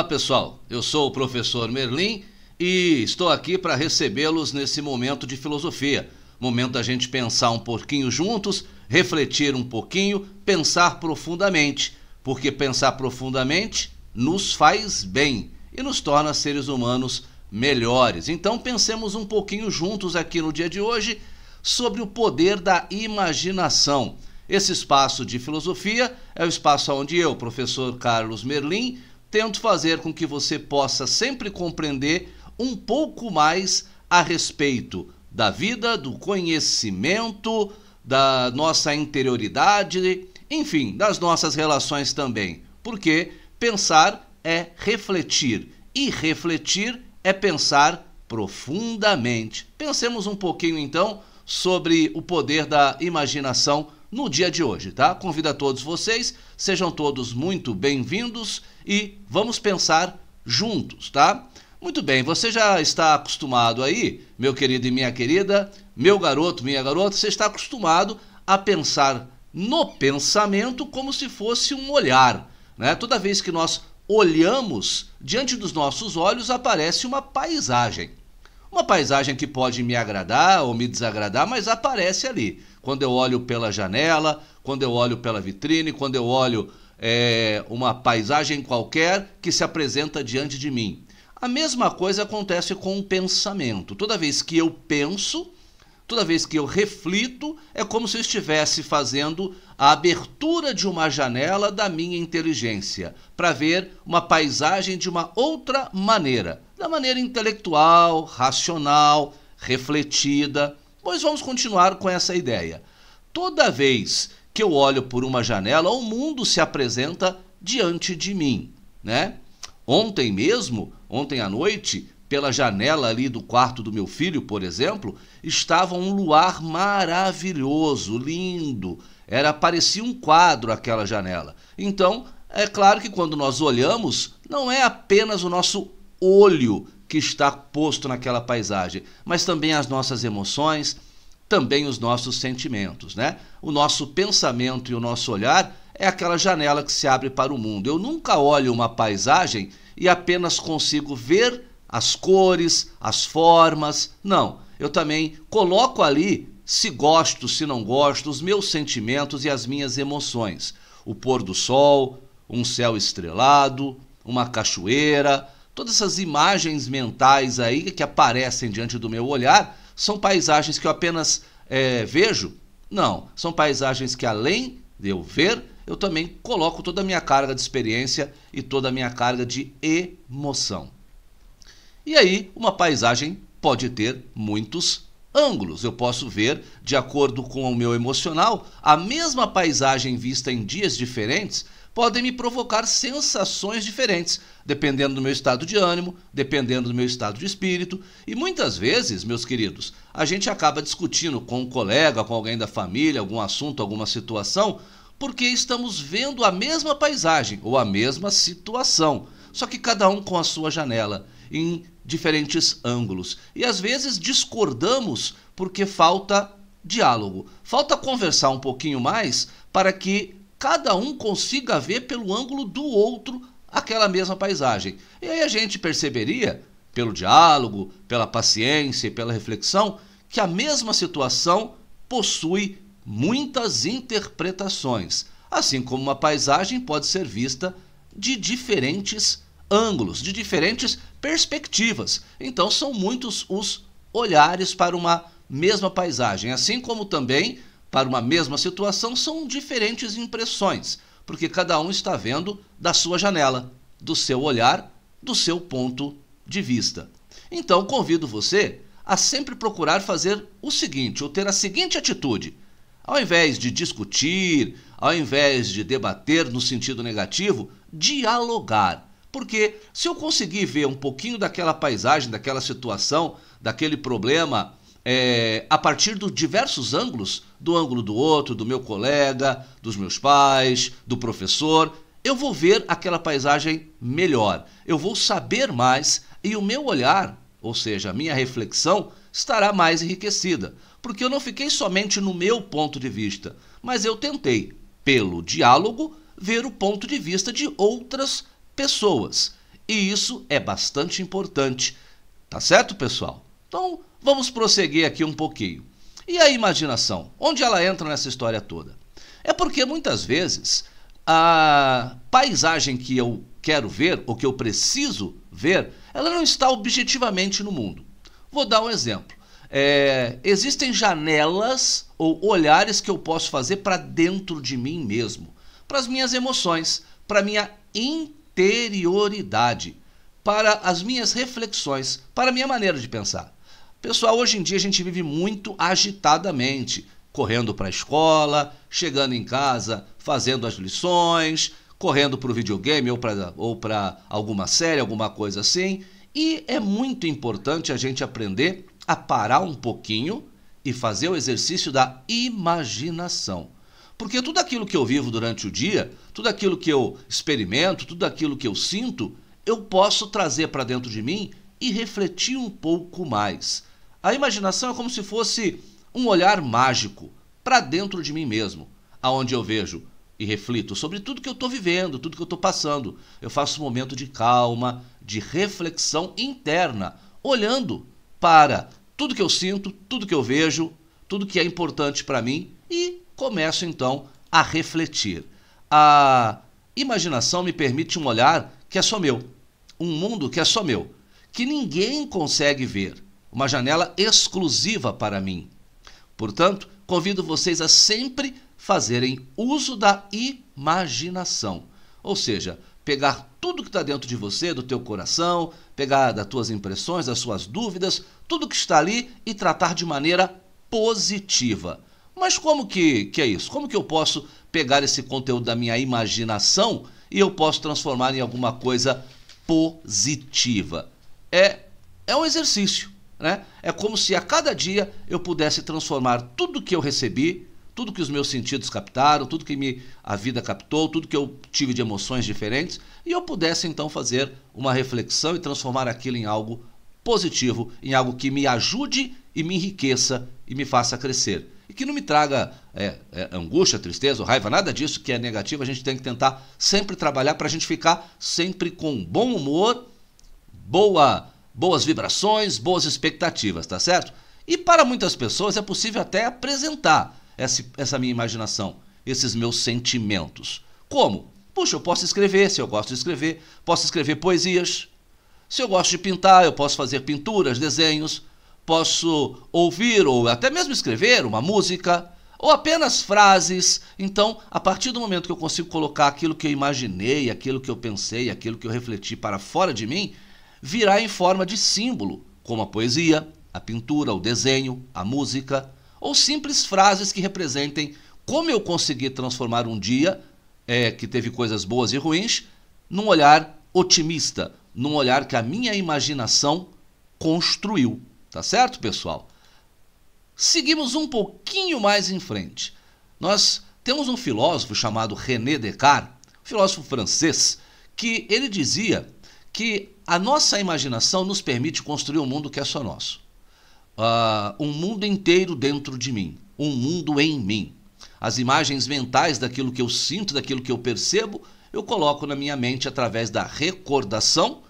Olá pessoal, eu sou o professor Merlin e estou aqui para recebê-los nesse momento de filosofia. Momento da gente pensar um pouquinho juntos, refletir um pouquinho, pensar profundamente, porque pensar profundamente nos faz bem e nos torna seres humanos melhores. Então pensemos um pouquinho juntos aqui no dia de hoje sobre o poder da imaginação. Esse espaço de filosofia é o espaço onde eu, professor Carlos Merlin, tento fazer com que você possa sempre compreender um pouco mais a respeito da vida, do conhecimento, da nossa interioridade, enfim, das nossas relações também. Porque pensar é refletir e refletir é pensar profundamente. Pensemos um pouquinho então sobre o poder da imaginação no dia de hoje, tá? Convido a todos vocês, sejam todos muito bem-vindos e vamos pensar juntos, tá? Muito bem, você já está acostumado aí, meu querido e minha querida, meu garoto, minha garota, você está acostumado a pensar no pensamento como se fosse um olhar, né? Toda vez que nós olhamos, diante dos nossos olhos aparece uma paisagem. Uma paisagem que pode me agradar ou me desagradar, mas aparece ali. Quando eu olho pela janela, quando eu olho pela vitrine, quando eu olho uma paisagem qualquer que se apresenta diante de mim. A mesma coisa acontece com o pensamento. Toda vez que eu penso, toda vez que eu reflito, é como se eu estivesse fazendo a abertura de uma janela da minha inteligência, para ver uma paisagem de uma outra maneira, da maneira intelectual, racional, refletida. Pois vamos continuar com essa ideia. Toda vez que eu olho por uma janela, o mundo se apresenta diante de mim, né? Ontem à noite, pela janela ali do quarto do meu filho, por exemplo, estava um luar maravilhoso, lindo. Parecia um quadro aquela janela. Então, é claro que quando nós olhamos, não é apenas o nosso olho que está posto naquela paisagem, mas também as nossas emoções, também os nossos sentimentos, né? O nosso pensamento e o nosso olhar é aquela janela que se abre para o mundo. Eu nunca olho uma paisagem e apenas consigo ver as cores, as formas. Não, eu também coloco ali, se gosto, se não gosto, os meus sentimentos e as minhas emoções. O pôr do sol, um céu estrelado, uma cachoeira, todas essas imagens mentais aí que aparecem diante do meu olhar são paisagens que eu apenas vejo? Não, são paisagens que além de eu ver, eu também coloco toda a minha carga de experiência e toda a minha carga de emoção. E aí, uma paisagem pode ter muitos ângulos. Eu posso ver, de acordo com o meu emocional, a mesma paisagem vista em dias diferentes podem me provocar sensações diferentes, dependendo do meu estado de ânimo, dependendo do meu estado de espírito. E muitas vezes, meus queridos, a gente acaba discutindo com um colega, com alguém da família, algum assunto, alguma situação, porque estamos vendo a mesma paisagem ou a mesma situação, só que cada um com a sua janela, em diferentes ângulos. E às vezes discordamos porque falta diálogo, falta conversar um pouquinho mais para que cada um consiga ver pelo ângulo do outro aquela mesma paisagem. E aí a gente perceberia, pelo diálogo, pela paciência e pela reflexão, que a mesma situação possui muitas interpretações, assim como uma paisagem pode ser vista de diferentes ângulos, de diferentes perspectivas. Então são muitos os olhares para uma mesma paisagem, assim como também para uma mesma situação são diferentes impressões, porque cada um está vendo da sua janela, do seu olhar, do seu ponto de vista. Então convido você a sempre procurar fazer o seguinte, ou ter a seguinte atitude: ao invés de discutir, ao invés de debater no sentido negativo, dialogar. Porque se eu conseguir ver um pouquinho daquela paisagem, daquela situação, daquele problema, a partir de diversos ângulos, do ângulo do outro, do meu colega, dos meus pais, do professor, eu vou ver aquela paisagem melhor. Eu vou saber mais e o meu olhar, ou seja, a minha reflexão, estará mais enriquecida. Porque eu não fiquei somente no meu ponto de vista, mas eu tentei, pelo diálogo, ver o ponto de vista de outras pessoas. E isso é bastante importante. Tá certo, pessoal? Então, vamos prosseguir aqui um pouquinho. E a imaginação? Onde ela entra nessa história toda? É porque muitas vezes a paisagem que eu quero ver, ou que eu preciso ver, ela não está objetivamente no mundo. Vou dar um exemplo. Existem janelas ou olhares que eu posso fazer para dentro de mim mesmo, para as minhas emoções, para a minha interioridade, para as minhas reflexões, para a minha maneira de pensar. Pessoal, hoje em dia a gente vive muito agitadamente, correndo para a escola, chegando em casa, fazendo as lições, correndo para o videogame ou para alguma série, alguma coisa assim. E é muito importante a gente aprender a parar um pouquinho e fazer o exercício da imaginação. Porque tudo aquilo que eu vivo durante o dia, tudo aquilo que eu experimento, tudo aquilo que eu sinto, eu posso trazer para dentro de mim e refletir um pouco mais. A imaginação é como se fosse um olhar mágico para dentro de mim mesmo, aonde eu vejo e reflito sobre tudo que eu estou vivendo, tudo que eu estou passando. Eu faço um momento de calma, de reflexão interna, olhando para tudo que eu sinto, tudo que eu vejo, tudo que é importante para mim e começo então a refletir. A imaginação me permite um olhar que é só meu, um mundo que é só meu, que ninguém consegue ver, uma janela exclusiva para mim. Portanto, convido vocês a sempre fazerem uso da imaginação, ou seja, pegar tudo que está dentro de você, do teu coração, pegar das tuas impressões, das suas dúvidas, tudo que está ali e tratar de maneira positiva. Mas como que é isso? Como que eu posso pegar esse conteúdo da minha imaginação e eu posso transformar em alguma coisa positiva? É um exercício, né? É como se a cada dia eu pudesse transformar tudo que eu recebi, tudo que os meus sentidos captaram, tudo que a vida captou, tudo que eu tive de emoções diferentes, e eu pudesse então fazer uma reflexão e transformar aquilo em algo positivo, em algo que me ajude e me enriqueça e me faça crescer. E que não me traga angústia, tristeza ou raiva, nada disso que é negativo. A gente tem que tentar sempre trabalhar para a gente ficar sempre com bom humor, boas vibrações, boas expectativas, tá certo? E para muitas pessoas é possível até apresentar essa minha imaginação, esses meus sentimentos. Como? Puxa, eu posso escrever, se eu gosto de escrever, posso escrever poesias. Se eu gosto de pintar, eu posso fazer pinturas, desenhos, posso ouvir ou até mesmo escrever uma música, ou apenas frases. Então, a partir do momento que eu consigo colocar aquilo que eu imaginei, aquilo que eu pensei, aquilo que eu refleti para fora de mim, virá em forma de símbolo, como a poesia, a pintura, o desenho, a música, ou simples frases que representem como eu consegui transformar um dia que teve coisas boas e ruins num olhar otimista, num olhar que a minha imaginação construiu. Tá certo, pessoal? Seguimos um pouquinho mais em frente. Nós temos um filósofo chamado René Descartes, filósofo francês, que ele dizia que a nossa imaginação nos permite construir um mundo que é só nosso. Um mundo inteiro dentro de mim, um mundo em mim. As imagens mentais daquilo que eu sinto, daquilo que eu percebo, eu coloco na minha mente através da recordação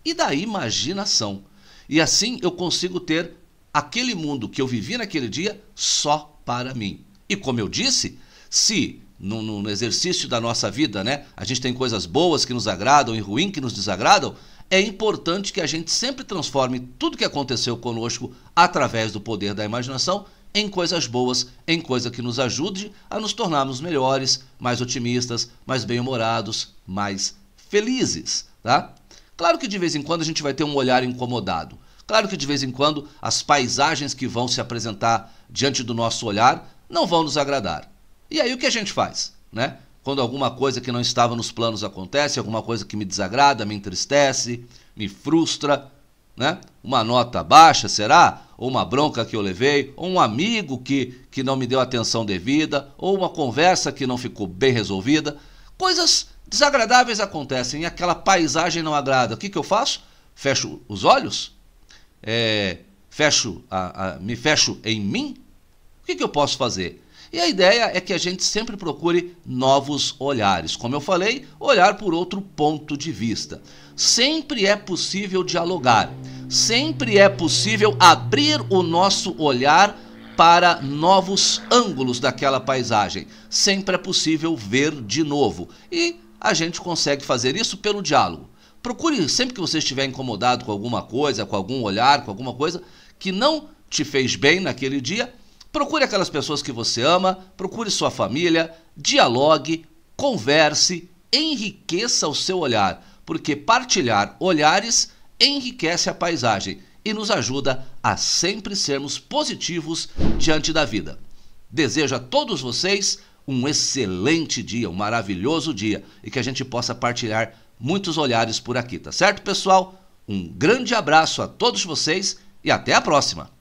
e da imaginação. E assim eu consigo ter aquele mundo que eu vivi naquele dia só para mim. E como eu disse, se no exercício da nossa vida, né, a gente tem coisas boas que nos agradam e ruins que nos desagradam, é importante que a gente sempre transforme tudo que aconteceu conosco através do poder da imaginação em coisas boas, em coisa que nos ajude a nos tornarmos melhores, mais otimistas, mais bem-humorados, mais felizes, tá? Claro que de vez em quando a gente vai ter um olhar incomodado. Claro que de vez em quando as paisagens que vão se apresentar diante do nosso olhar não vão nos agradar. E aí o que a gente faz, né? Quando alguma coisa que não estava nos planos acontece, alguma coisa que me desagrada, me entristece, me frustra, né? Uma nota baixa, será? Ou uma bronca que eu levei, ou um amigo que não me deu atenção devida, ou uma conversa que não ficou bem resolvida. Coisas desagradáveis acontecem e aquela paisagem não agrada. O que eu faço? Fecho os olhos? Me fecho em mim? O que eu posso fazer? E a ideia é que a gente sempre procure novos olhares. Como eu falei, olhar por outro ponto de vista. Sempre é possível dialogar. Sempre é possível abrir o nosso olhar para novos ângulos daquela paisagem. Sempre é possível ver de novo. E a gente consegue fazer isso pelo diálogo. Procure, sempre que você estiver incomodado com alguma coisa, com algum olhar, com alguma coisa que não te fez bem naquele dia, procure aquelas pessoas que você ama, procure sua família, dialogue, converse, enriqueça o seu olhar, porque partilhar olhares enriquece a paisagem e nos ajuda a sempre sermos positivos diante da vida. Desejo a todos vocês um excelente dia, um maravilhoso dia e que a gente possa partilhar muitos olhares por aqui, tá certo, pessoal? Um grande abraço a todos vocês e até a próxima!